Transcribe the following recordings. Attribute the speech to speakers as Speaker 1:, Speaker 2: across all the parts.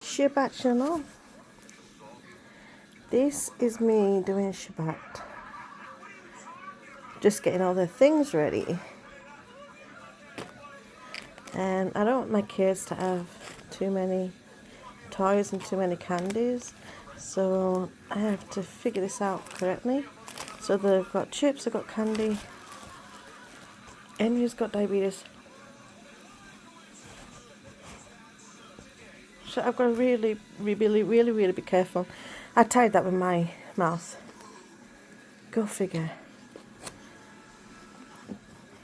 Speaker 1: Shabbat Shalom. This is me doing Shabbat. Just getting all the things ready. And I don't want my kids to have too many toys and too many candies. So I have to figure this out correctly. So they've got chips, they've got candy. Henry's got diabetes. So I've got to really be careful. I tied that with my mouth. Go figure.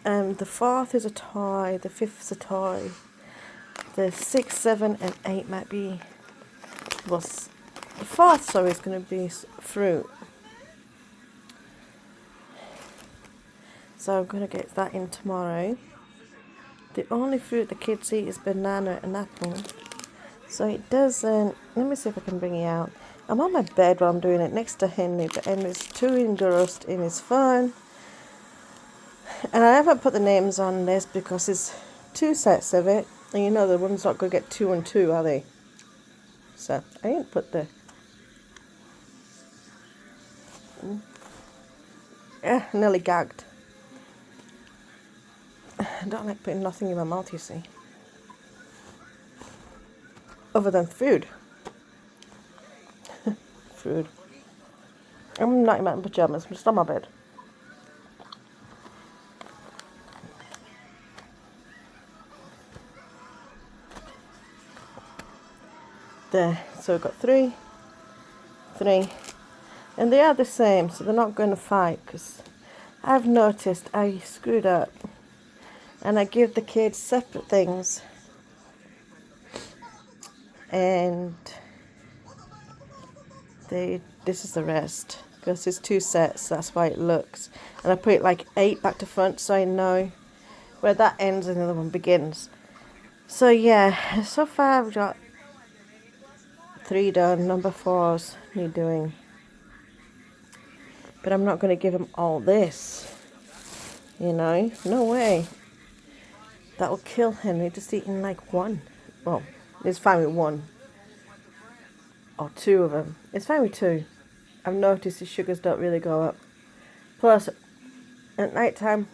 Speaker 1: The 4th is a toy, the 5th's a toy. The 6th, 7, and 8 might be... Well, the 4th, sorry, is going to be fruit. So I'm going to get that in tomorrow. The only fruit the kids eat is banana and apple. So it doesn't... Let me see if I can bring it out. I'm on my bed while I'm doing it next to Henry, but Henry's too engrossed in his phone. And I haven't put the names on this because there's 2 sets of it. And you know the one's not going to get 2 and 2, are they? So I didn't put the... nearly gagged. I don't like putting nothing in my mouth, you see. Other than food. Food. I'm not in my pyjamas, I'm just on my bed. There, so we've got 3, and they are the same, so they're not going to fight, because I've noticed I screwed up, and I give the kids separate things, and this is the rest, because it's 2 sets, that's why it looks, and I put it like 8 back to front, so I know where that ends and the other one begins. So yeah, so far I've got 3 done, number 4's me doing. But I'm not going to give him all this. You know, no way. That will kill Henry just eating like 1. Well, it's fine with 1. Or 2 of them. It's fine with 2. I've noticed his sugars don't really go up. Plus, at night time,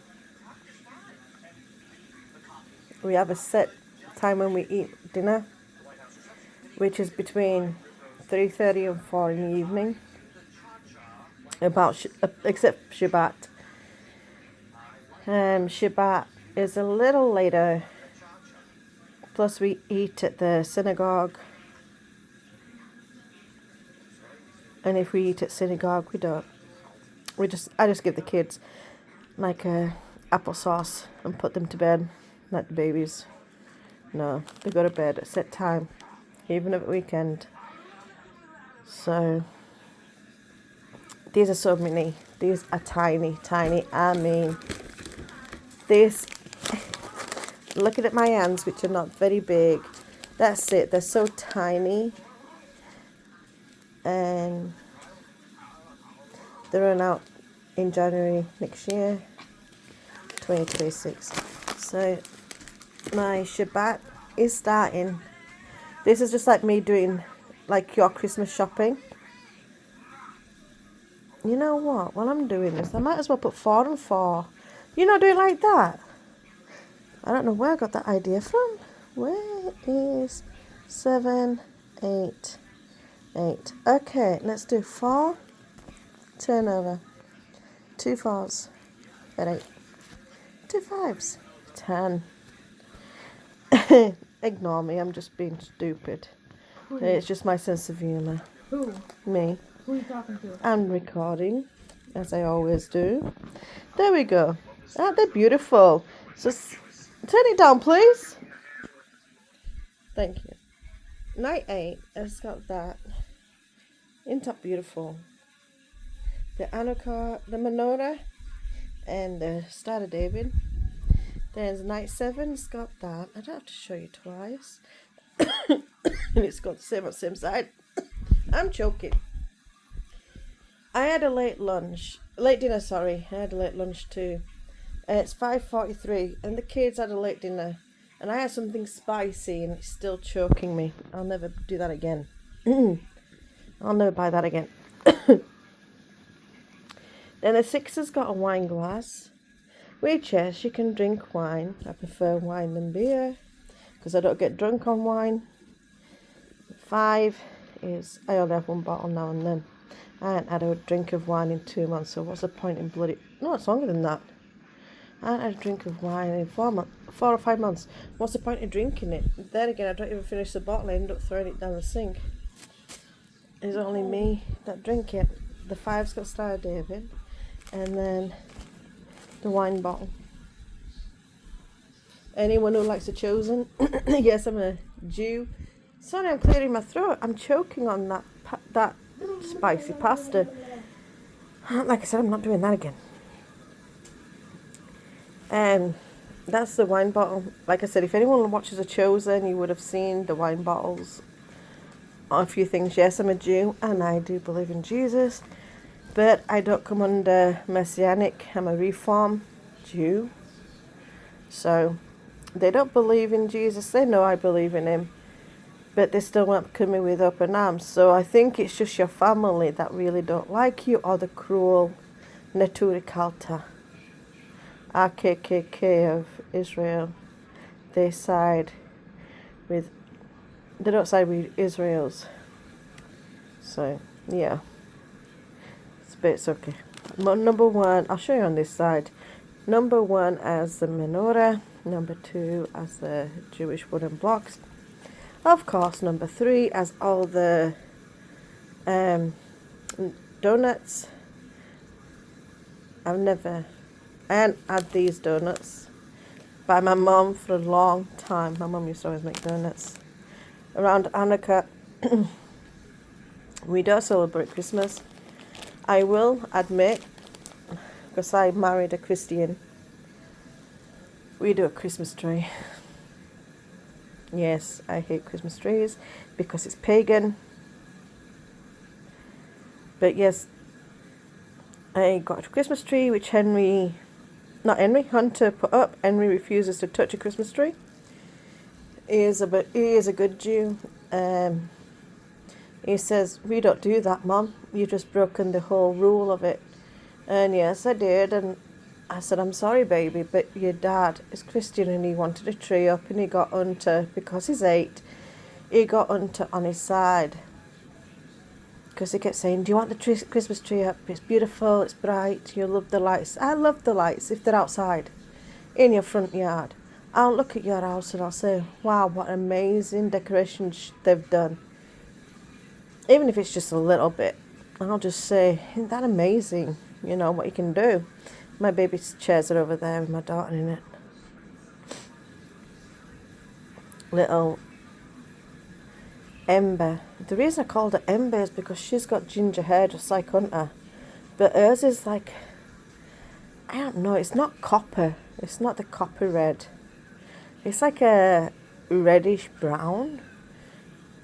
Speaker 1: we have a set time when we eat dinner, which is between 3:30 and 4 in the evening. Except Shabbat. Shabbat is a little later. Plus we eat at the synagogue. And if we eat at synagogue, we don't. I just give the kids like applesauce and put them to bed, not the babies. No, they go to bed at set time, even at weekend. So these are so many. These are tiny. I mean, this. Looking at my hands, which are not very big. That's it. They're so tiny, and they run out in January next year, 2026. So my Shabbat is starting. This is just like me doing like your Christmas shopping. You know what? While I'm doing this, I might as well put 4 and 4. You know, do it like that. I don't know where I got that idea from. Where is 7, 8, 8? Okay, let's do 4. Turn over. 2 4s at 8. 2 5s. 10. Ignore me, I'm just being stupid. It's just my sense of humour.
Speaker 2: Who?
Speaker 1: Me.
Speaker 2: Who are you talking to?
Speaker 1: I'm recording, as I always do. There we go. Aren't they beautiful? So turn it down, please. Thank you. Night 8 has got that. Isn't that beautiful? The Hanukkah, the menorah, and the Star of David. There's night 7's got that. I don't have to show you twice. And it's got the same on the same side. I'm choking. I had a late dinner, I had a late lunch too. It's 5:43 and the kids had a late dinner And I had something spicy and it's still choking me. I'll never do that again. I'll never buy that again. Then the 6 has got a wine glass, which yes, you can drink wine. I prefer wine than beer because I don't get drunk on wine. 5 is, I only have one bottle now and then. I haven't had a drink of wine in 2 months, so what's the point in bloody... No, it's longer than that. I haven't had a drink of wine in 4 or 5 months. What's the point in drinking it? Then again, I don't even finish the bottle, I end up throwing it down the sink. It's only me that drink it. The 5's got Star David, and then the wine bottle. Anyone who likes a Chosen? Yes, I'm a Jew. Sorry, I'm clearing my throat. I'm choking on that spicy pasta. Like I said, I'm not doing that again. That's the wine bottle. Like I said, if anyone watches a Chosen, you would have seen the wine bottles on a few things. Yes, I'm a Jew and I do believe in Jesus, but I don't come under Messianic. I'm a Reform Jew. So they don't believe in Jesus. They know I believe in him, but they still welcome me with open arms. So I think it's just your family that really don't like you, or the cruel Neturei Karta, RKKK of Israel. They don't side with Israel's. So yeah, it's okay. Number 1, I'll show you on this side. Number 1 as the menorah. Number 2 as the Jewish wooden blocks. Of course, number 3 as all the donuts. I hadn't had these donuts by my mum for a long time. My mum used to always make donuts. Around Hanukkah, we don't celebrate Christmas. I will admit, because I married a Christian, we do a Christmas tree. Yes, I hate Christmas trees because it's pagan. But yes, I got a Christmas tree which Hunter put up. Henry refuses to touch a Christmas tree. He is a good Jew. He says, "We don't do that, Mum. You've just broken the whole rule of it." And yes, I did. And I said, "I'm sorry, baby, but your dad is Christian and he wanted a tree up and he got Hunter, because he's 8, he got Hunter on his side. Because he kept saying, 'Do you want the Christmas tree up? It's beautiful, it's bright, you'll love the lights.' I love the lights if they're outside, in your front yard. I'll look at your house and I'll say, 'Wow, what amazing decorations they've done.' Even if it's just a little bit, I'll just say, 'Isn't that amazing? You know, what you can do.' My baby's chairs are over there with my daughter in it. Little Ember. The reason I called her Ember is because she's got ginger hair just like Hunter. But hers is like, I don't know, it's not copper. It's not the copper red. It's like a reddish brown.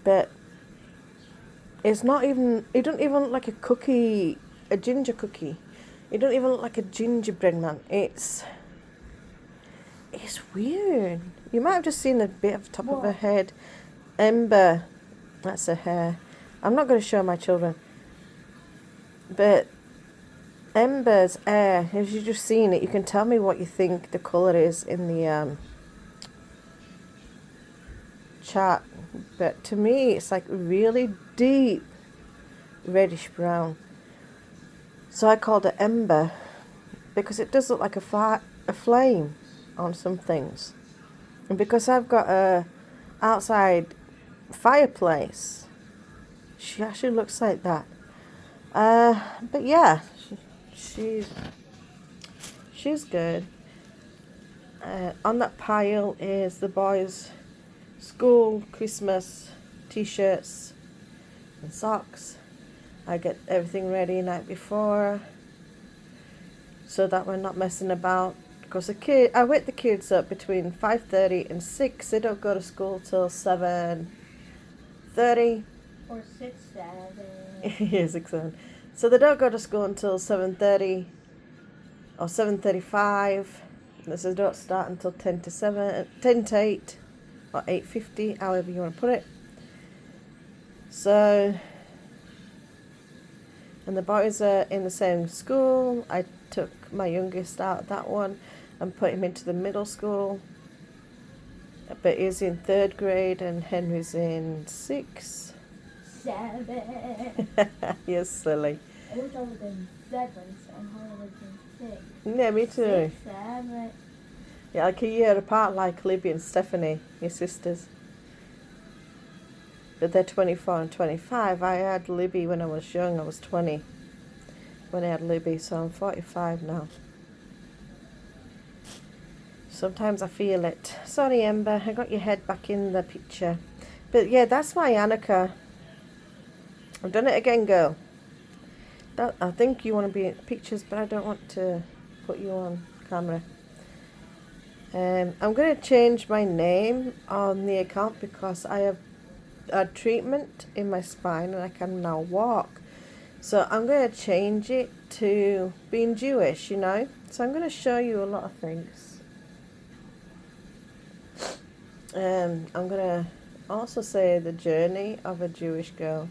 Speaker 1: But it's not even, it don't even look like a cookie, a ginger cookie. It don't even look like a gingerbread man. It's weird. You might have just seen a bit of the top of her head. Ember. That's her hair. I'm not going to show my children. But Ember's hair, if you've just seen it, you can tell me what you think the colour is in the chat. But to me, it's like really deep reddish brown. So I called it Ember because it does look like a flame on some things. And because I've got a outside fireplace, she actually looks like that. But yeah, she's good. On that pile is the boys' school Christmas t-shirts and socks. I get everything ready night before so that we're not messing about. Because I wake the kids up between 5:30 and 6. They don't go to school till 7:30.
Speaker 2: Or 6, 7.
Speaker 1: Yeah, 6, 7. So they don't go to school until 7:30 or 7:35. This says don't start until 10 to 7, 10 to 8 or 8:50, however you want to put it. So, and the boys are in the same school. I took my youngest out of that one and put him into the middle school. But he's in 3rd grade and Henry's in 6th.
Speaker 2: 7.
Speaker 1: You're silly.
Speaker 2: I wish I was in 7, so I'm harder than 6.
Speaker 1: Yeah, me too.
Speaker 2: 6, 7.
Speaker 1: Yeah, like a year apart, like Libby and Stephanie, your sisters. But they're 24 and 25. I had Libby when I was young. I was 20 when I had Libby, so I'm 45 now. Sometimes I feel it. Sorry, Ember, I got your head back in the picture. But yeah, that's my Annika. I've done it again, girl. I think you want to be in pictures, but I don't want to put you on camera. I'm going to change my name on the account because I have a treatment in my spine and I can now walk. So I'm going to change it to being Jewish, you know. So I'm going to show you a lot of things. I'm going to also say the journey of a Jewish girl.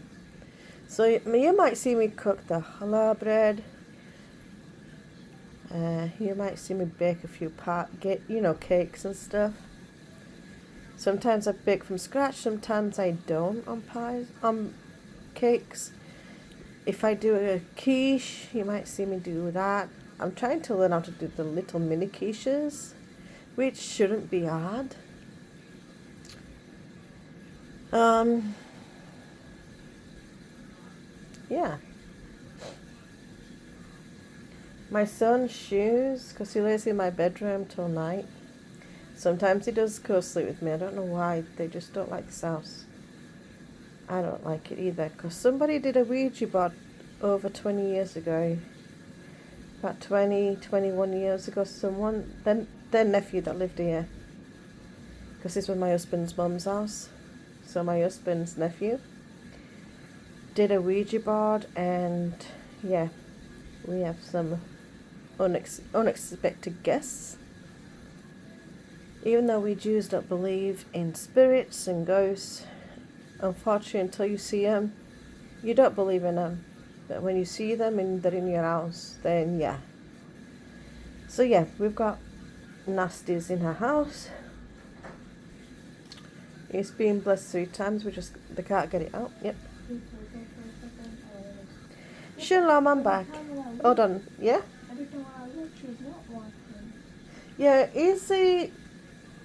Speaker 1: So you might see me cook the challah bread. You might see me bake a few cakes and stuff. Sometimes I bake from scratch, sometimes I don't on cakes. If I do a quiche, you might see me do that. I'm trying to learn how to do the little mini quiches, which shouldn't be hard. Yeah. My son's shoes, because he lays in my bedroom till night. Sometimes he does go sleep with me. I don't know why. They just don't like this house. I don't like it either. Because somebody did a Ouija board over 20 years ago. About 21 years ago. Their nephew that lived here. Because this was my husband's mum's house. So my husband's nephew did a Ouija board. And yeah, we have some unexpected guests. Even though we Jews don't believe in spirits and ghosts, unfortunately, until you see them, you don't believe in them. But when you see them and they're in your house, then yeah. So yeah, we've got nasties in our house. It's been blessed 3 times. They can't get it out. Yep. Shalom, I'm back. Hold on. Yeah?
Speaker 2: Every time I look, she's not watching.
Speaker 1: Yeah, Izzy,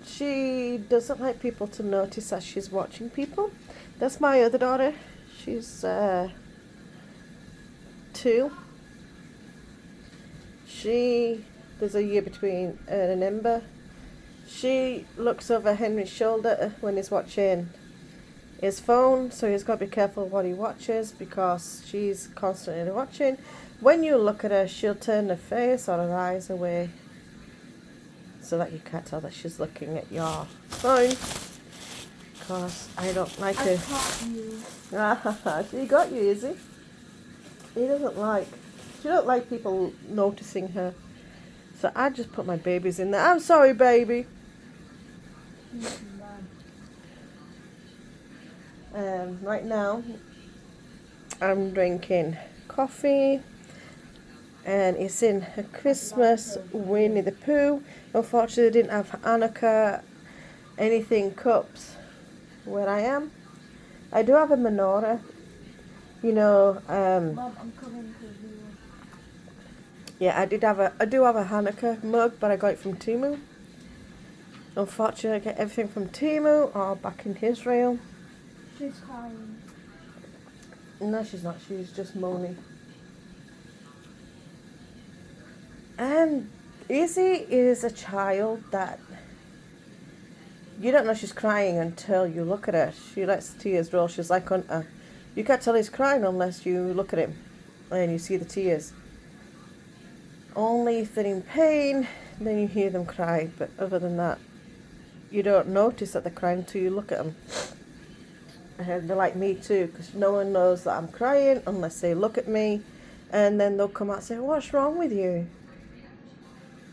Speaker 1: she doesn't like people to notice that she's watching people. That's my other daughter. She's 2. There's a year between her and Ember. She looks over Henry's shoulder when he's watching his phone, so he's got to be careful what he watches because she's constantly watching. When you look at her, she'll turn her face or her eyes away so that you can't tell that she's looking at your phone. Because I don't like
Speaker 2: I
Speaker 1: her.
Speaker 2: caught you.
Speaker 1: She got you, Izzy. She don't like people noticing her. So I just put my babies in there. I'm sorry, baby. Right now, I'm drinking coffee, and it's in a Christmas Winnie the Pooh. Unfortunately, they didn't have Hanukkah anything cups where I am. I do have a menorah,
Speaker 2: Mom, I'm coming to you.
Speaker 1: Yeah, I do have a Hanukkah mug, but I got it from Temu. Unfortunately, I get everything from Temu or back in Israel.
Speaker 2: She's crying.
Speaker 1: No, she's not. She's just moaning. And Izzy is a child that you don't know she's crying until you look at her. She lets tears roll. She's like Hunter. You can't tell he's crying unless you look at him and you see the tears. Only if they're in pain, then you hear them cry. But other than that, you don't notice that they're crying until you look at them. And they're like me too, because no one knows that I'm crying unless they look at me, and then they'll come out and say, "What's wrong with you?"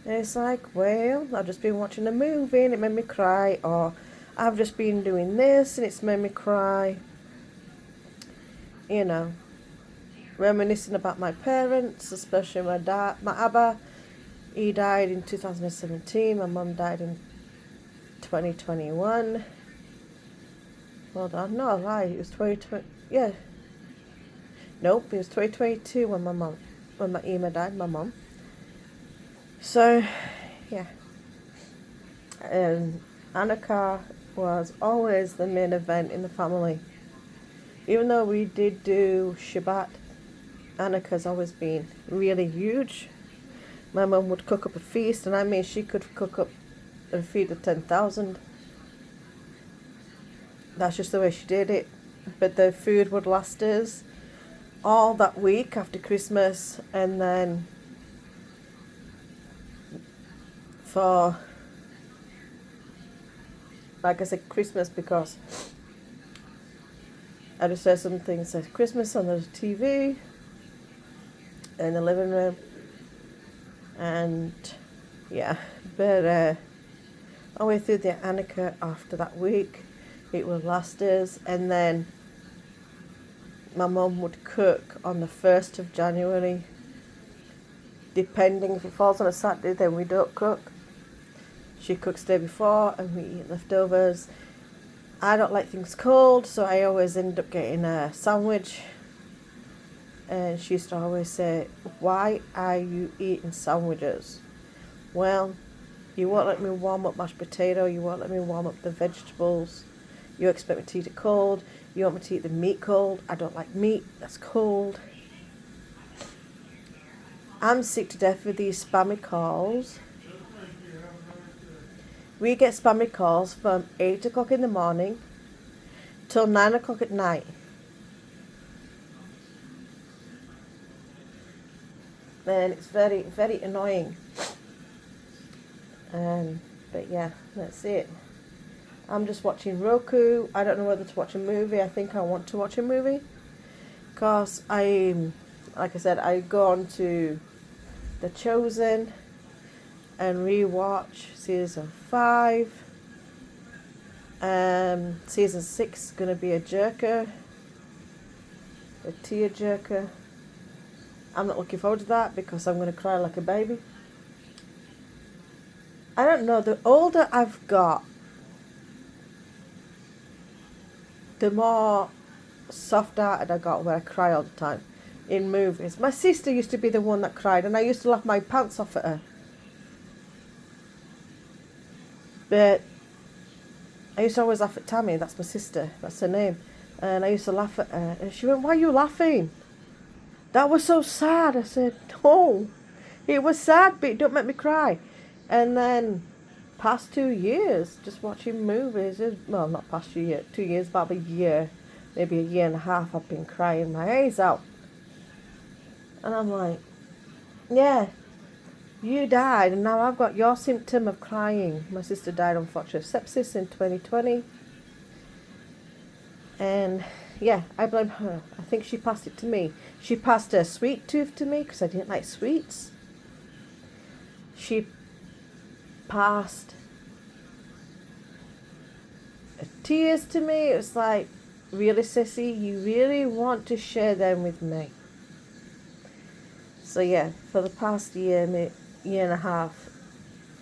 Speaker 1: And it's like, well, I've just been watching a movie and it made me cry, or I've just been doing this and it's made me cry. You know, reminiscing about my parents, especially my dad, my Abba. He died in 2017. My mum died in 2021. Hold on, no, lie. It was 2020. Yeah. Nope, it was 2022 when my Ema died, my mum. So, yeah. And Annika was always the main event in the family. Even though we did do Shabbat, Annika's always been really huge. My mum would cook up a feast, and I mean, she could cook up a feed of 10,000. That's just the way she did it. But the food would last us all that week after Christmas, and then for, like I said, Christmas, because I just said something, said Christmas on the TV in the living room, and yeah, but all the way through the Annika after that week, it would last us, and then my mum would cook on the 1st of January. Depending if it falls on a Saturday, then we don't cook. She cooks the day before and we eat leftovers. I don't like things cold, so I always end up getting a sandwich. And she used to always say, "Why are you eating sandwiches?" Well, you won't let me warm up mashed potato, you won't let me warm up the vegetables. You expect me to eat it cold. You want me to eat the meat cold. I don't like meat that's cold. I'm sick to death with these spammy calls. We get spammy calls from 8 o'clock in the morning till 9 o'clock at night. And it's very, very annoying. But yeah, that's it. I'm just watching Roku. I don't know whether to watch a movie. I think I want to watch a movie. Because like I said, I go on to The Chosen and rewatch season 5. Season 6 is going to be a jerker. A tear jerker. I'm not looking forward to that because I'm going to cry like a baby. I don't know, the older I've got, the more soft-hearted I got, where I cry all the time in movies. My sister used to be the one that cried, and I used to laugh my pants off at her. But I used to always laugh at Tammy, that's my sister, that's her name. And I used to laugh at her, and she went, "Why are you laughing? That was so sad." I said, "No, it was sad, but it don't make me cry." And then past 2 years, just watching movies, well, not past 2 years, 2 years, about a year, maybe a year and a half, I've been crying my eyes out. And I'm like, yeah, you died, and now I've got your symptom of crying. My sister died, unfortunately, of sepsis in 2020. And yeah, I blame her. I think she passed it to me. She passed her sweet tooth to me because I didn't like sweets. She passed tears to me. It was like, really, sissy, you really want to share them with me? So yeah, for the past year and a half,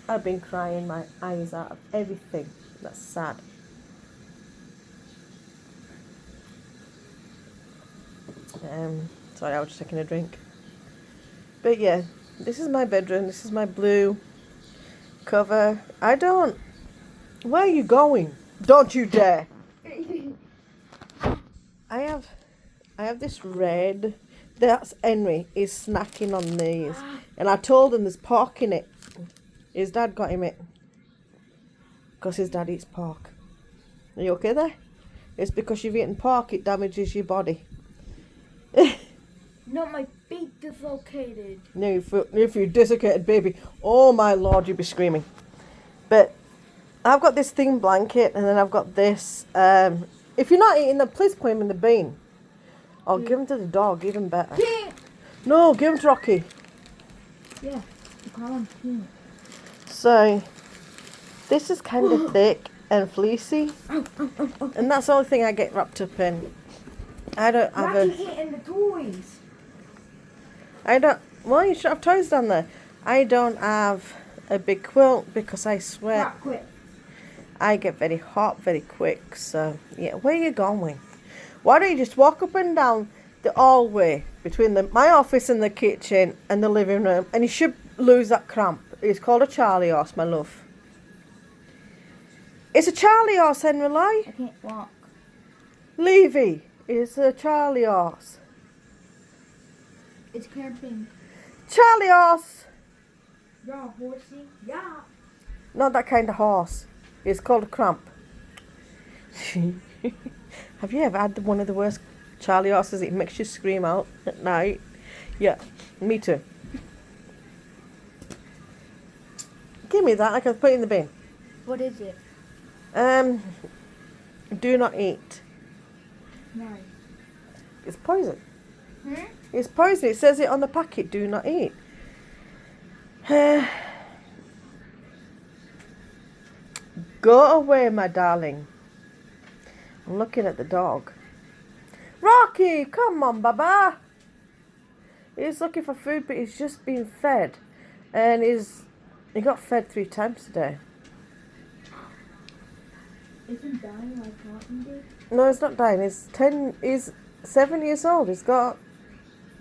Speaker 1: I've been crying my eyes out of everything that's sad. Sorry, I was just taking a drink. But yeah, this is my bedroom. This is my blue cover. Where are you going? Don't you dare. I have this red. That's Henry. He's snacking on these. And I told him there's pork in it. His dad got him it. Because his dad eats pork. Are you okay there? It's because you've eaten pork, it damages your body.
Speaker 2: Not my feet dislocated.
Speaker 1: No, if you dislocated baby, oh my lord, you'd be screaming. But I've got this thin blanket, and then I've got this. If you're not eating them, please put them in the bin. Or give them to the dog, even better.
Speaker 2: Pink.
Speaker 1: No, give them to Rocky.
Speaker 2: Yeah, you call him Pink.
Speaker 1: So this is kind of thick and fleecy, and that's the only thing I get wrapped up in. I don't have
Speaker 2: Rocky eating the toys.
Speaker 1: Well, you should have toys down there. I don't have a big quilt because I sweat.
Speaker 2: Not quick.
Speaker 1: I get very hot very quick. So yeah, where are you going? Why don't you just walk up and down the hallway between my office and the kitchen and the living room, and you should lose that cramp. It's called a Charlie horse, my love. It's a Charlie horse, Henry Lee.
Speaker 2: I can't walk.
Speaker 1: Levy, it's a Charlie horse.
Speaker 2: It's cramping.
Speaker 1: Charlie horse.
Speaker 2: Yeah, horsey. Yeah.
Speaker 1: Not that kind of horse. It's called a cramp. Have you ever had one of the worst Charlie horses? It makes you scream out at night. Yeah, me too. Give me that. I can put it in the bin.
Speaker 2: What is it?
Speaker 1: Do not eat.
Speaker 2: No.
Speaker 1: It's poison.
Speaker 2: Hmm?
Speaker 1: It's poison. It says it on the packet. Do not eat. Go away, my darling. I'm looking at the dog. Rocky, come on, Baba. He's looking for food, but he's just been fed, and he got fed 3 times today.
Speaker 2: Isn't dying like Cotton did?
Speaker 1: No, he's not dying. He's 7 years old. He's got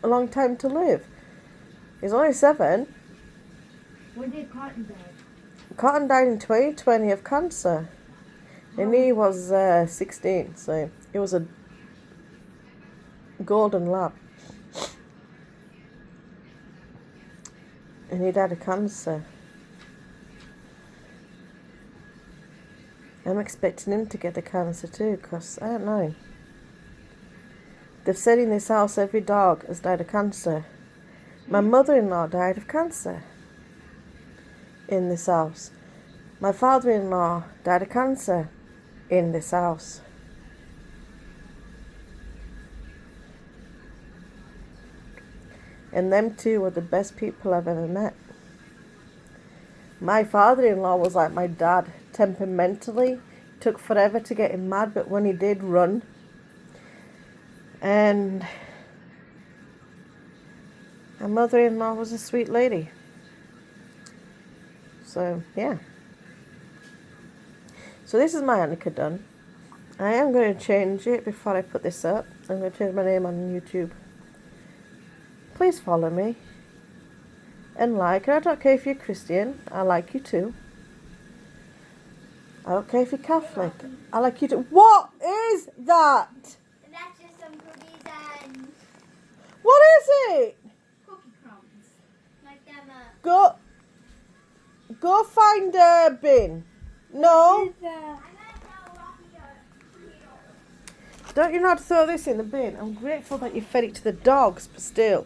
Speaker 1: a long time to live. He's only 7.
Speaker 2: When did Cotton die?
Speaker 1: Cotton died in 2020 of cancer, and he was 16. So he was a golden lab, and he died of cancer. I'm expecting him to get the cancer too, because I don't know. They've said in this house every dog has died of cancer. My mother-in-law died of cancer in this house. My father-in-law died of cancer in this house. And them two were the best people I've ever met. My father-in-law was like my dad, temperamentally. Took forever to get him mad, but when he did, run. And my mother-in-law was a sweet lady. So, yeah. So this is my Annika done. I am going to change it before I put this up. I'm going to change my name on YouTube. Please follow me. And like. I don't care if you're Christian. I like you too. I don't care if you're Catholic. I like you too. What is that?
Speaker 2: And that's just some cookies and
Speaker 1: What is it?
Speaker 2: cookie crumbs. Like them.
Speaker 1: Go find a bin. No. Don't you know how to throw this in the bin? I'm grateful that you fed it to the dogs, but still.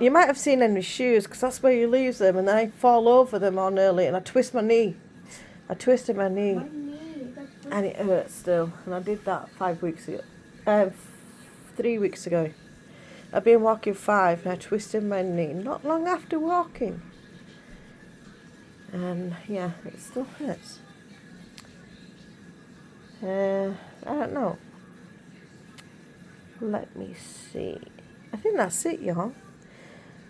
Speaker 1: You might have seen Henry's shoes, because that's where you leave them, and then I fall over them on early, and I twist my knee. I twisted my knee, and it hurts still. And I did that 5 weeks ago. 3 weeks ago. I've been walking 5, and I twisted my knee not long after walking. And yeah, it still hurts. I don't know. Let me see. I think that's it, y'all.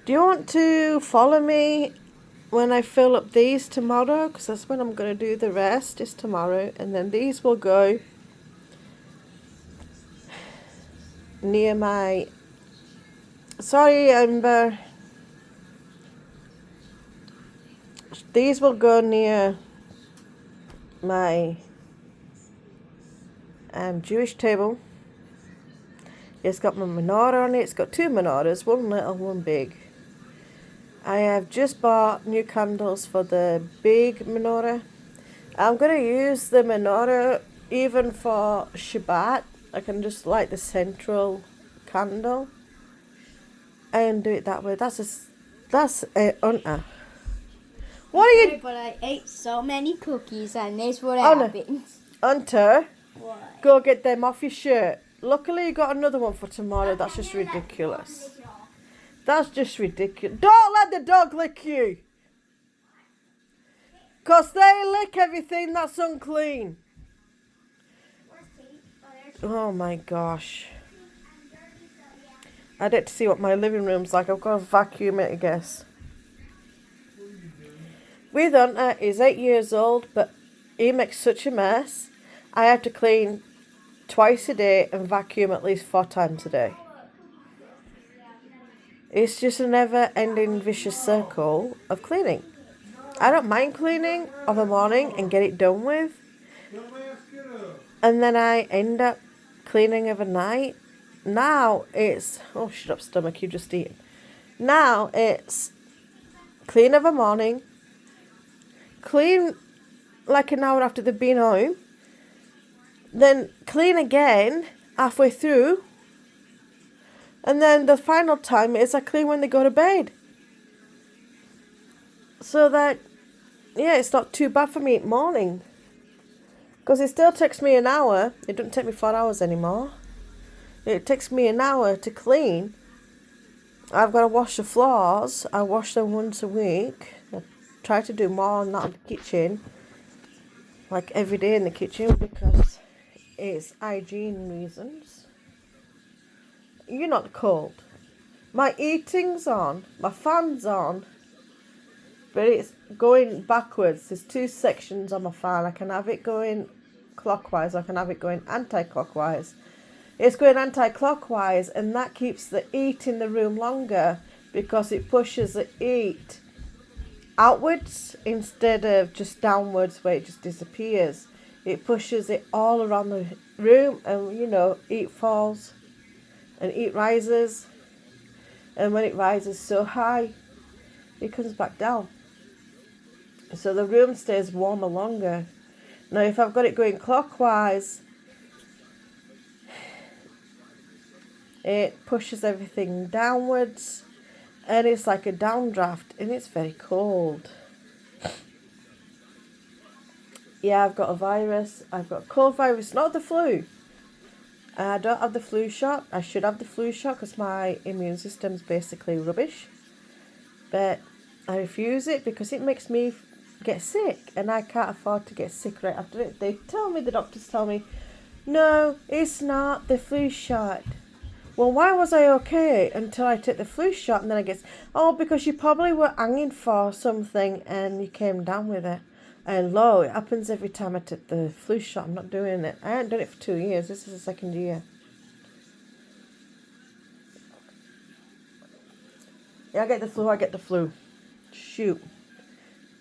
Speaker 1: Do you want to follow me when I fill up these tomorrow? Because that's when I'm going to do the rest, is tomorrow. And then these will go near my... Sorry, Amber. These will go near my Jewish table. It's got my menorah on it. It's got 2 menorahs, one little, one big. I have just bought new candles for the big menorah. I'm going to use the menorah even for Shabbat. I can just light the central candle and do it that way. That's a hunter. What are you...
Speaker 2: But I ate so many cookies and this what happens.
Speaker 1: Hunter,
Speaker 2: What?
Speaker 1: go get them off your shirt. Luckily you got another one for tomorrow. That's just ridiculous. That's just ridiculous. Don't let the dog lick you. 'Cause they lick everything that's unclean. Oh my gosh. I'd like to see what my living room's like. I've got to vacuum it, I guess. With Hunter, he's 8 years old, but he makes such a mess. I have to clean twice a day and vacuum at least 4 times a day. It's just a never-ending vicious circle of cleaning. I don't mind cleaning of a morning and get it done with. And then I end up cleaning of a night. Now it's... Oh, shut up, stomach, you just eaten. Now it's clean of a morning, clean like an hour after they've been home, then clean again halfway through, and then the final time is I clean when they go to bed. So that, yeah, it's not too bad for me in the morning. Because it still takes me an hour. It doesn't take me 4 hours anymore. It takes me an hour to clean. I've got to wash the floors. I wash them once a week. I try to do more on that in the kitchen. Like every day in the kitchen because it's hygiene reasons. You're not cold. My heating's on. My fan's on. But it's going backwards. There's 2 sections on my fan. I can have it going clockwise. I can have it going anti-clockwise. It's going anti-clockwise, and that keeps the heat in the room longer because it pushes the heat outwards instead of just downwards where it just disappears. It pushes it all around the room, and you know, heat falls and heat rises, and when it rises so high, it comes back down. So the room stays warmer longer. Now if I've got it going clockwise, it pushes everything downwards and it's like a downdraft and it's very cold. Yeah, I've got a virus. I've got a cold virus, not the flu. I don't have the flu shot. I should have the flu shot because my immune system's basically rubbish. But I refuse it because it makes me get sick and I can't afford to get sick right after it. The doctors tell me, no, it's not the flu shot. Well, why was I okay until I took the flu shot and then I get, oh, because you probably were hanging for something and you came down with it. And lo, it happens every time I take the flu shot. I'm not doing it. I haven't done it for 2 years. This is the 2nd year. Yeah, I get the flu. Shoot.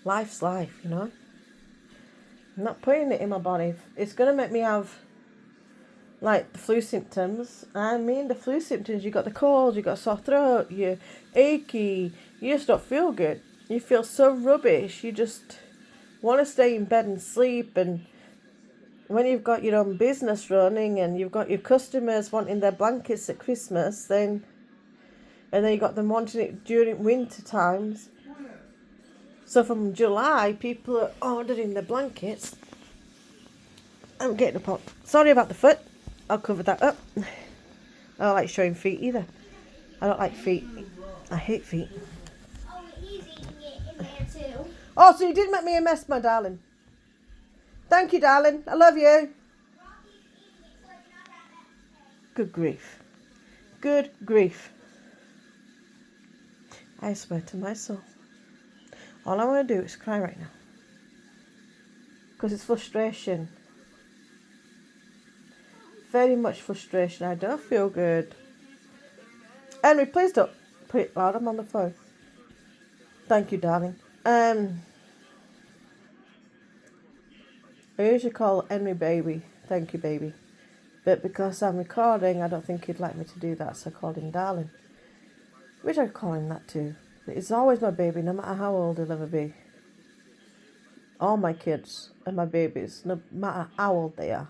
Speaker 1: Life's life, you know. I'm not putting it in my body. It's going to make me have, like, the flu symptoms. I mean, the flu symptoms, you got the cold, you got a sore throat, you're achy, you just don't feel good. You feel so rubbish. You just want to stay in bed and sleep. And when you've got your own business running and you've got your customers wanting their blankets at Christmas, and then you got them wanting it during winter times. So from July, people are ordering the blankets. I'm getting a pot. Sorry about the foot. I'll cover that up. I don't like showing feet either. I don't like feet. I hate feet.
Speaker 2: Oh, he's eating it in there too.
Speaker 1: Oh, so you did make me a mess, my darling. Thank you, darling. I love you. Good grief. Good grief. I swear to my soul. All I want to do is cry right now. Because it's frustration. Very much frustration. I don't feel good. Henry, please don't put it loud. I'm on the phone. Thank you, darling. I usually call Henry baby. Thank you, baby. But because I'm recording, I don't think he'd like me to do that, so I called him darling. Which I call him that too. It's always my baby, no matter how old he'll ever be. All my kids are my babies, no matter how old they are.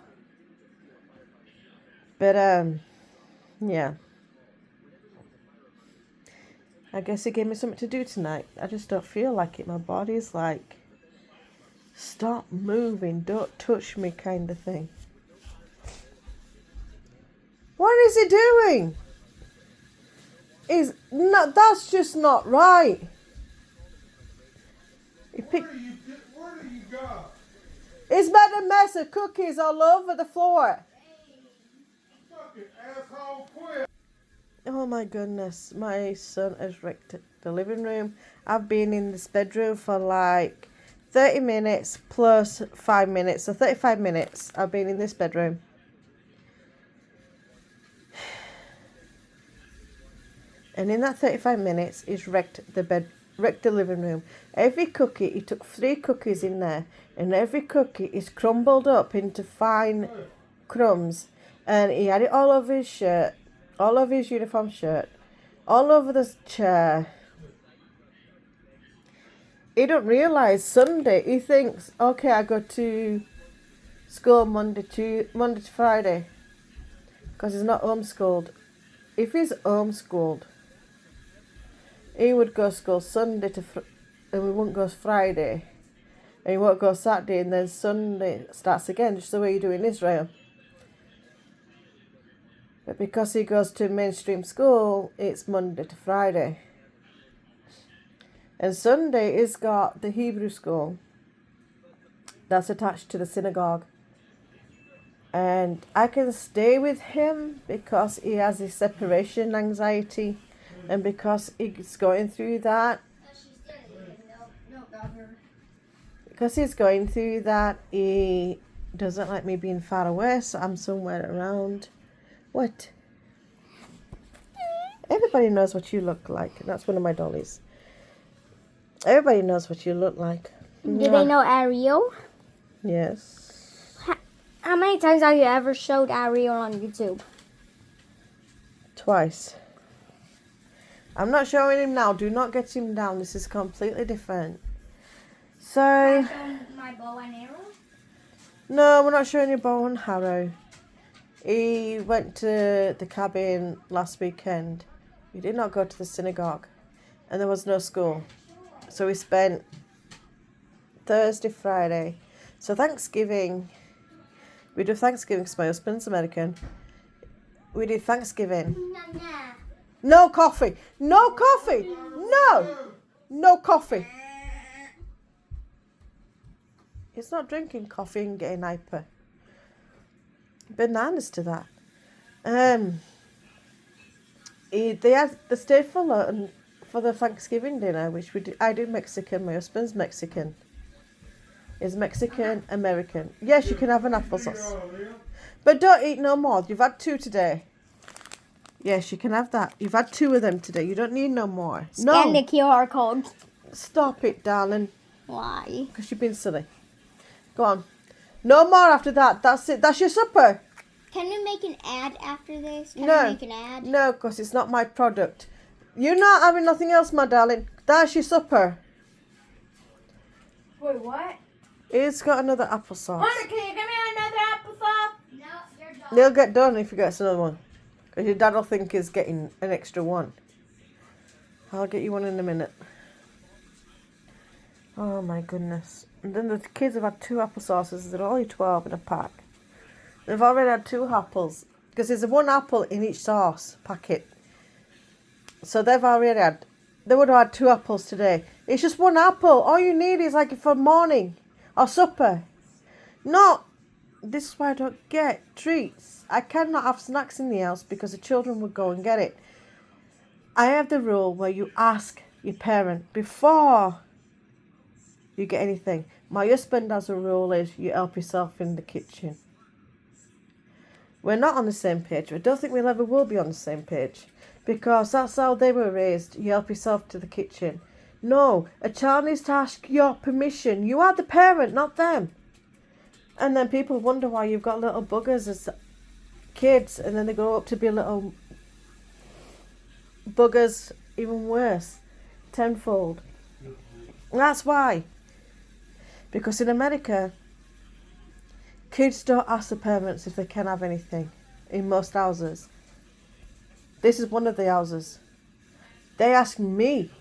Speaker 1: But, yeah. I guess he gave me something to do tonight. I just don't feel like it. My body's like, stop moving, don't touch me kind of thing. What is he doing? That's just not right. He picked...
Speaker 3: What are
Speaker 1: He's made a mess of cookies all over the floor.
Speaker 3: Fucking asshole, quit.
Speaker 1: Oh my goodness, my son has wrecked the living room. I've been in this bedroom for like 30 minutes plus 5 minutes. So 35 minutes I've been in this bedroom. And in that 35 minutes, he's wrecked the living room. Every cookie, he took 3 cookies in there, and every cookie is crumbled up into fine crumbs. And he had it all over his shirt, all over his uniform shirt, all over the chair. He don't realise Sunday, he thinks, okay, I go to school Monday to Friday, because he's not homeschooled. If he's homeschooled, he would go to school Sunday and we wouldn't go Friday. And he won't go Saturday, and then Sunday starts again, just the way you do in Israel. But because he goes to mainstream school, it's Monday to Friday. And Sunday he's got the Hebrew school that's attached to the synagogue. And I can stay with him because he has his separation anxiety. And because he's going through that, he doesn't like me being far away, so I'm somewhere around. What? Everybody knows what you look like. That's one of my dollies. Everybody knows what you look like.
Speaker 2: Do they know Ariel?
Speaker 1: Yes.
Speaker 2: How many times have you ever showed Ariel on YouTube?
Speaker 1: Twice. I'm not showing him now. Do not get him down. This is completely different. So,
Speaker 2: My bow and arrow?
Speaker 1: no, we're not showing you bow and arrow. He went to the cabin last weekend. He did not go to the synagogue. And there was no school. So we spent Thursday, Friday. So Thanksgiving, we do Thanksgiving because my husband's American. We did Thanksgiving. No coffee. No coffee. No. No coffee. He's not drinking coffee and getting hyper. Bananas to that. They stayed for the Thanksgiving dinner, which I do Mexican. My husband's Mexican. He's Mexican American. Yes, you can have an applesauce, but don't eat no more. You've had 2 today. Yes, you can have that. You've had 2 of them today. You don't need no more.
Speaker 2: Scan the QR code.
Speaker 1: Stop it, darling.
Speaker 2: Why?
Speaker 1: Because you've been silly. Go on. No more after that. That's it. That's your supper.
Speaker 2: Can we make an ad after this? Can
Speaker 1: No.
Speaker 2: we make an ad?
Speaker 1: No, because it's not my product. You're not having nothing else, my darling. That's your supper.
Speaker 4: Wait, what?
Speaker 1: He's got another applesauce.
Speaker 4: Mother, can you give me another applesauce?
Speaker 2: No, you're done.
Speaker 1: They'll get done if he gets another one. Because your dad will think he's getting an extra one. I'll get you one in a minute. Oh my goodness. And then the kids have had 2 applesauces. They're only 12 in a pack. They've already had 2 apples. Because there's 1 apple in each sauce packet. So they would have had 2 apples today. It's just 1 apple. All you need is like for morning or supper. No, this is why I don't get treats. I cannot have snacks in the house because the children would go and get it. I have the rule where you ask your parent before you get anything. My husband has a rule is you help yourself in the kitchen. We're not on the same page. I don't think we'll ever will be on the same page. Because that's how they were raised. You help yourself to the kitchen. No, a child needs to ask your permission. You are the parent, not them. And then people wonder why you've got little buggers as kids. And then they grow up to be little buggers, even worse. Tenfold. And that's why. Because in America, kids don't ask the parents if they can have anything. In most houses. This is one of the houses. They ask me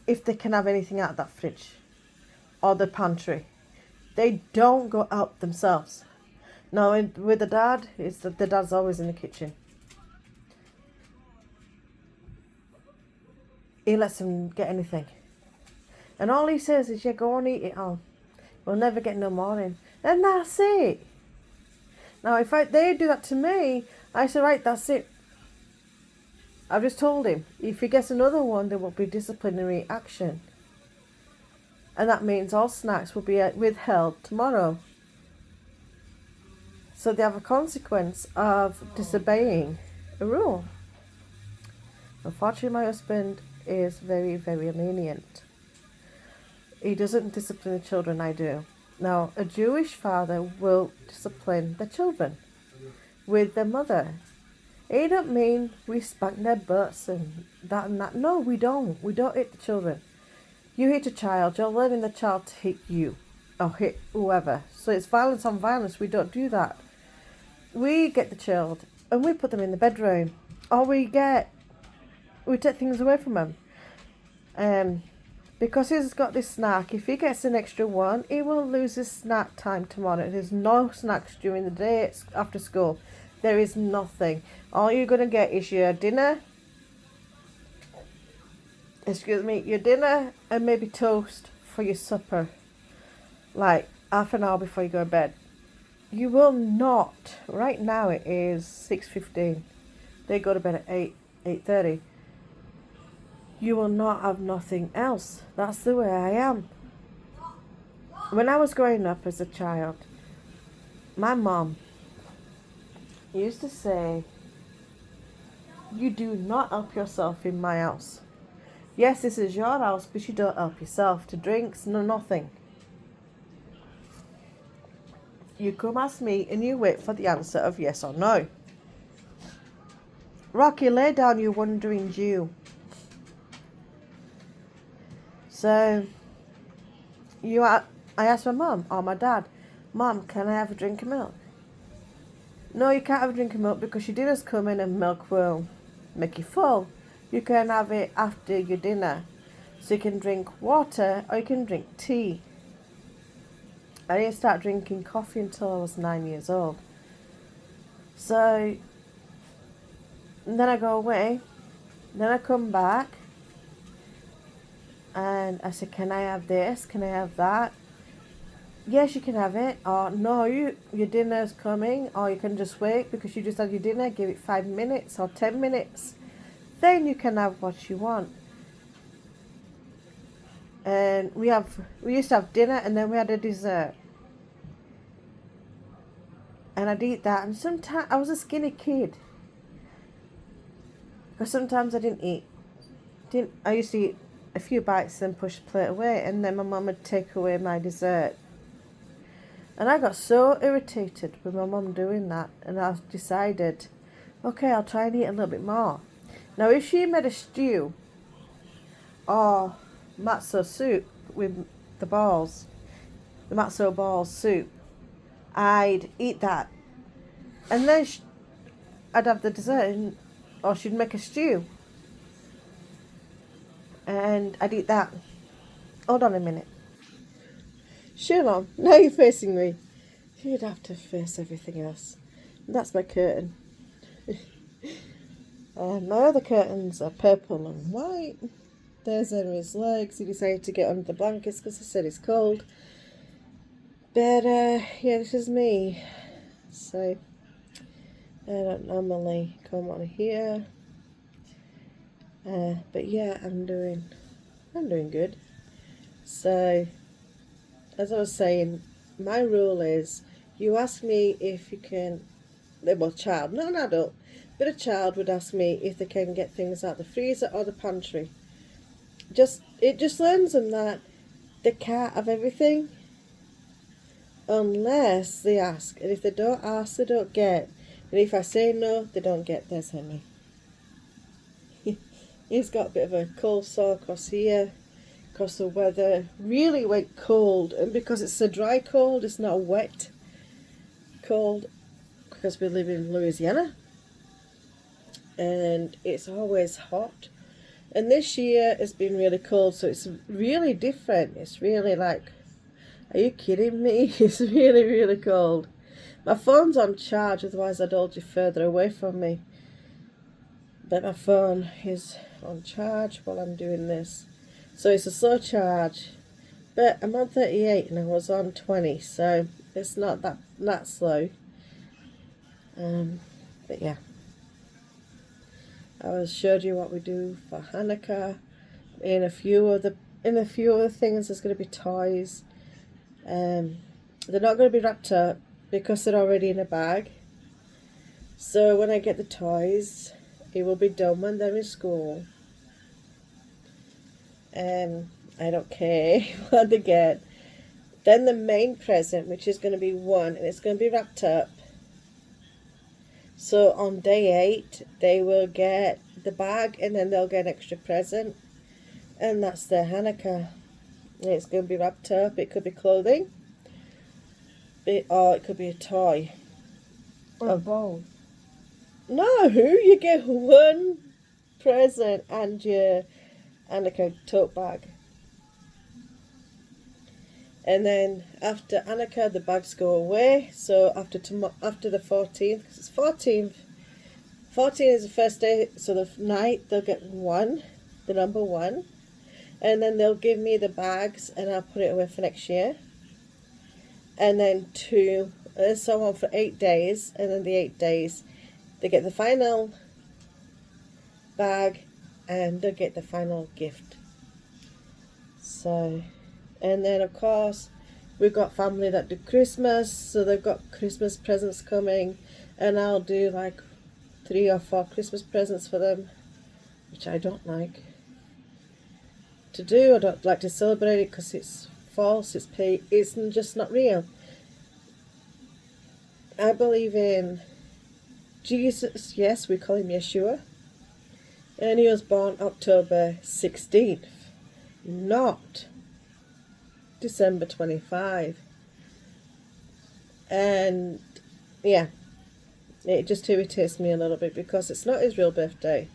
Speaker 1: if they can have anything out of that fridge or the pantry. They don't go out themselves. Now, with the dad, it's that the dad's always in the kitchen. He lets them get anything. And all he says is, yeah, go and eat it all. We'll never get no more in. And that's it. Now, if they do that to me, I say, right, that's it. I've just told him. If he gets another one, there will be disciplinary action. And that means all snacks will be withheld tomorrow. So they have a consequence of disobeying a rule. Unfortunately, my husband is very, very lenient. He doesn't discipline the children, I do. Now, a Jewish father will discipline the children with their mother. It don't mean we spank their butts and that and that. No, we don't. We don't hit the children. You hit a child, you're letting the child to hit you or hit whoever. So it's violence on violence. We don't do that. We get the child and we put them in the bedroom, or we take things away from them. Because he's got this snack, if he gets an extra one, he will lose his snack time tomorrow. There's no snacks during the day. It's after school. There is nothing. All you're going to get is your dinner. Your dinner and maybe toast for your supper. Like half an hour before you go to bed. You will not. Right now it is 6:15. They go to bed at 8:30. You will not have nothing else. That's the way I am. When I was growing up as a child, my mom used to say, you do not help yourself in my house. Yes, this is your house, but you don't help yourself to drinks, no nothing. You come ask me and you wait for the answer of yes or no. Rocky, lay down, you wandering Jew. So, I asked my mum or my dad, Mum, can I have a drink of milk? No, you can't have a drink of milk because your dinner's coming and milk will make you full. You can have it after your dinner. So you can drink water or you can drink tea. I didn't start drinking coffee until I was 9 years old. So, then I go away. Then I come back. And I said, can I have this? Can I have that? Yes, you can have it. Or no, your dinner's coming. Or you can just wait because you just had your dinner. Give it 5 minutes or 10 minutes. Then you can have what you want. And we used to have dinner and then we had a dessert. And I'd eat that. And sometimes I was a skinny kid. Because sometimes I didn't eat. I used to eat a few bites and push the plate away, and then my mum would take away my dessert. And I got so irritated with my mum doing that, and I decided, okay, I'll try and eat a little bit more. Now, if she made a stew or matzo soup with the matzo balls soup, I'd eat that. And then I'd have the dessert, or she'd make a stew. And I'd eat that. Hold on a minute. Shalom, now you're facing me. You'd have to face everything else. That's my curtain. And my other curtains are purple and white. There's Henry's legs. He decided to get under the blankets because he said it's cold. But yeah, this is me. So I don't normally come on here. But yeah, I'm doing good. So, as I was saying, my rule is, you ask me if you can, well, child, not an adult, but a child would ask me if they can get things out the freezer or the pantry. It just learns them that they can't have everything unless they ask. And if they don't ask, they don't get. And if I say no, they don't get. There's Henry. He's got a bit of a cold sore across here, because the weather really went cold. And because it's a dry cold, it's not a wet cold, because we live in Louisiana. And it's always hot. And this year has been really cold, so it's really different. It's really like, are you kidding me? It's really, really cold. My phone's on charge, otherwise I'd hold you further away from me. But my phone is on charge while I'm doing this. So it's a slow charge. But I'm on 38 and I was on 20. So It's not that slow. But yeah. I showed you what we do for Hanukkah. In a few other things, there's going to be toys. They're not going to be wrapped up because they're already in a bag. So when I get the toys, it will be done when they're in school. I don't care what they get. Then the main present, which is going to be one, and it's going to be wrapped up. So on day 8, they will get the bag, and then they'll get an extra present. And that's their Hanukkah. It's going to be wrapped up. It could be clothing, or it could be a toy.
Speaker 2: Or both.
Speaker 1: No, you get one present and your Hanukkah tote bag. And then after Hanukkah, the bags go away. So after the 14th, because it's 14th. 14 is the first day, so the night they'll get one, the number 1. And then they'll give me the bags and I'll put it away for next year. And then 2, and so on for 8 days. And then the 8 days, they get the final bag and they'll get the final gift. So, and then of course, we've got family that do Christmas. So they've got Christmas presents coming. And I'll do like 3 or 4 Christmas presents for them, which I don't like to do. I don't like to celebrate it because it's false, it's just not real. I believe in Jesus. Yes, we call him Yeshua, and he was born October 16th, not December 25. And yeah, it just irritates me a little bit because it's not his real birthday.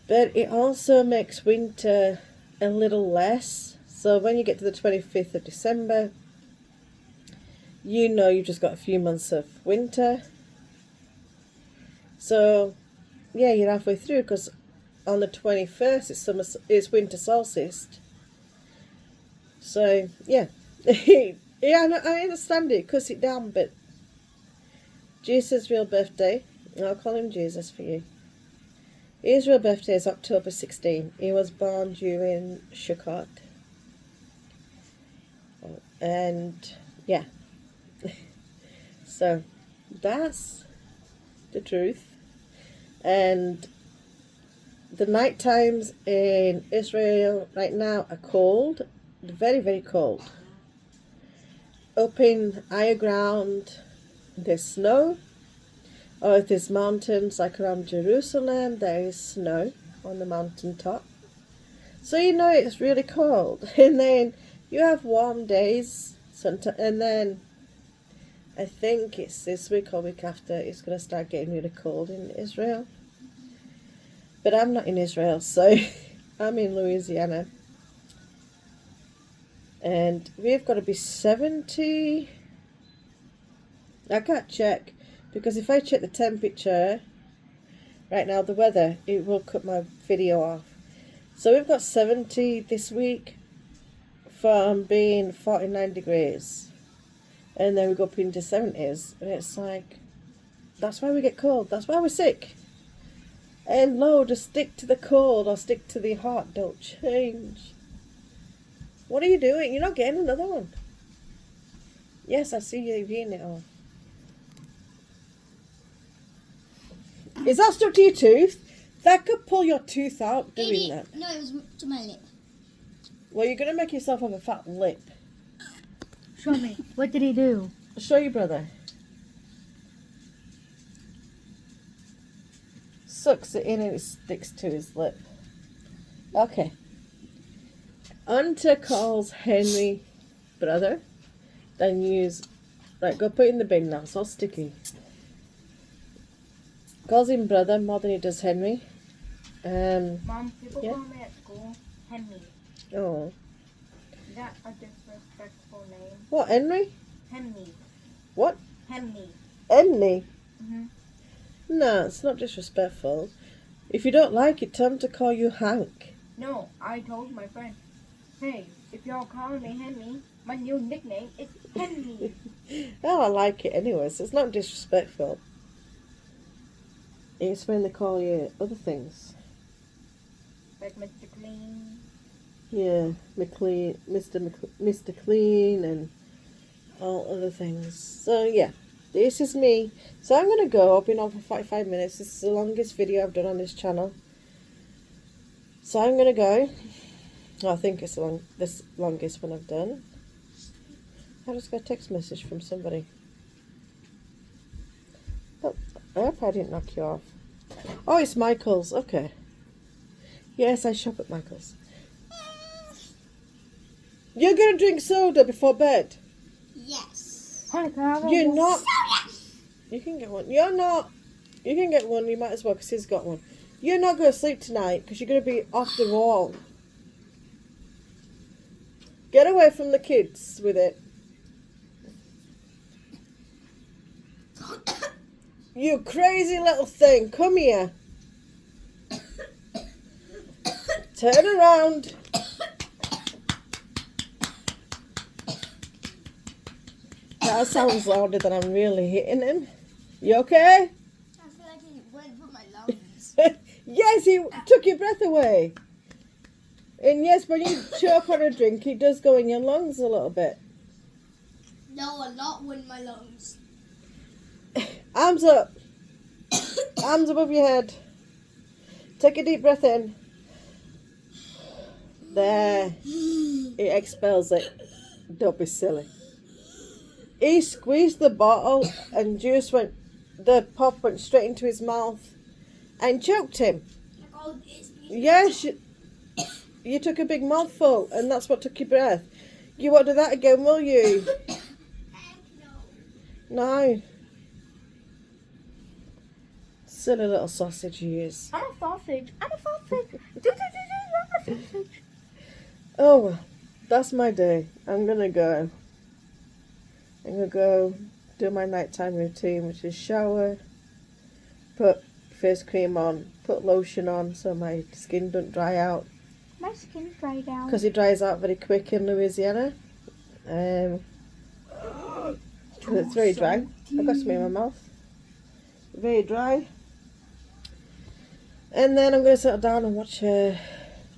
Speaker 1: But it also makes winter a little less. So when you get to the 25th of December, you know you've just got a few months of winter. So yeah, you're halfway through, because on the 21st it's winter solstice. So yeah, yeah, I understand it, cuss it down, but Jesus' real birthday, I'll call him Jesus for you. His real birthday is October 16. He was born during Sukkot. And yeah. So that's the truth. And the night times in Israel right now are cold. Very, very cold. Up in higher ground, there's snow. Or if there's mountains like around Jerusalem, there is snow on the mountaintop. So you know it's really cold. And then you have warm days. And then I think it's this week or week after it's going to start getting really cold in Israel. But I'm not in Israel, so I'm in Louisiana. And we've got to be 70. I can't check. Because if I check the temperature, right now the weather, it will cut my video off. So we've got 70 this week from being 49 degrees. And then we go up into 70s. And it's like, that's why we get cold. That's why we're sick. And no, just stick to the cold or stick to the hot. Don't change. What are you doing? You're not getting another one. Yes, I see you eating it all. Is that stuck to your tooth? That could pull your tooth out doing that.
Speaker 4: No, it was to my lip.
Speaker 1: Well, you're going to make yourself have a fat lip.
Speaker 2: Show me. What did he do?
Speaker 1: Show your brother. Sucks it in and it sticks to his lip. Okay. Hunter calls Henry brother. Then use... Right, go put it in the bin now. It's all sticky. Calls him brother more than he does Henry.
Speaker 2: Mom, people
Speaker 1: yeah.
Speaker 2: call me at school Henry.
Speaker 1: Oh.
Speaker 2: Is that a disrespectful name?
Speaker 1: What, Henry?
Speaker 2: Henry.
Speaker 1: What?
Speaker 2: Henry.
Speaker 1: Henry?
Speaker 2: Mm-hmm.
Speaker 1: No, it's not disrespectful. If you don't like it, tell him to call you Hank.
Speaker 2: No, I told my friend, hey, If you're calling me Henry, my new nickname is Henry.
Speaker 1: Oh, I like it anyway, so it's not disrespectful. It's when they call you other things.
Speaker 2: Like Mr. Clean.
Speaker 1: Yeah, McLean, Mr. Clean, and all other things. So yeah, this is me. So I'm gonna go. I've been on for 45 minutes. This is the longest video I've done on this channel. So I'm gonna go. I think it's this longest one I've done. I just got a text message from somebody. Oh, I hope I didn't knock you off. Oh, it's Michael's. Okay. Yes, I shop at Michael's. You're gonna drink soda before bed?
Speaker 4: Yes.
Speaker 2: Honey, can I have
Speaker 1: You're
Speaker 2: one?
Speaker 1: not. You can get one. You're not. You can get one. You might as well, because he's got one. You're not going to sleep tonight because you're going to be off the wall. Get away from the kids with it. You crazy little thing. Come here. Turn around. That sounds louder than I'm really hitting him. You okay?
Speaker 4: I feel like he went for my lungs.
Speaker 1: Yes, he took your breath away. And yes, when you choke on a drink, it does go in your lungs a little bit.
Speaker 4: No, a lot went in my lungs.
Speaker 1: Arms up. Arms above your head. Take a deep breath in. There. It expels it. Don't be silly. He squeezed the bottle and the pop went straight into his mouth and choked him.
Speaker 4: Like all this.
Speaker 1: Yes, you took a big mouthful and that's what took your breath. You won't do that again, will you? No. Silly little sausage he is.
Speaker 2: I'm a sausage. I'm a sausage. I'm a sausage.
Speaker 1: Oh, well, that's my day. I'm going to go. I'm going to go do my nighttime routine, which is shower, put face cream on, put lotion on so my skin don't dry out.
Speaker 2: My skin dried out.
Speaker 1: Because it dries out very quick in Louisiana. It's very dry. I've got some in my mouth. Very dry. And then I'm going to settle down and watch a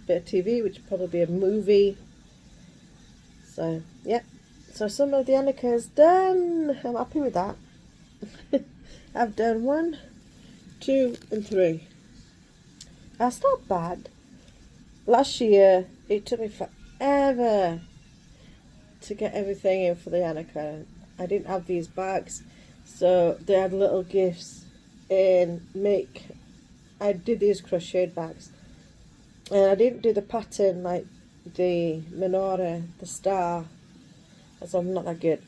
Speaker 1: bit of TV, which will probably be a movie. So, yeah. So some of the Annika is done. I'm happy with that. I've done 1, 2, and 3. That's not bad. Last year, it took me forever to get everything in for the Annika. I didn't have these bags, so they had little gifts in I did these crocheted bags, and I didn't do the pattern like the menorah, the star, as I'm not that good.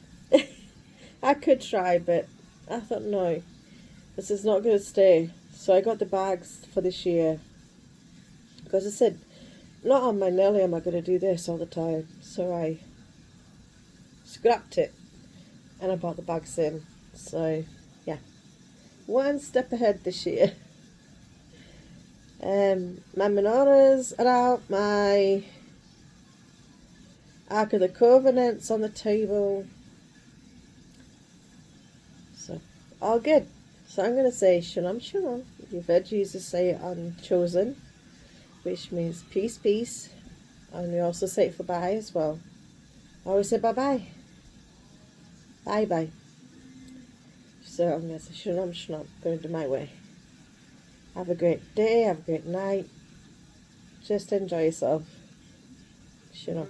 Speaker 1: I could try, but I thought no, this is not going to stay. So I got the bags for this year, because I said, not on my Nelly am I going to do this all the time. So I scrapped it and I bought the bags in. So yeah, one step ahead this year. My menorahs are out, my Ark of the Covenant's on the table. So all good. So I'm going to say shalom shalom. You've heard Jesus say it on Chosen, which means peace, peace. And we also say it for bye as well. I always say bye-bye. Bye-bye. So I'm going to say shalom, shalom. Going to do my way. Have a great day. Have a great night. Just enjoy yourself. Shalom.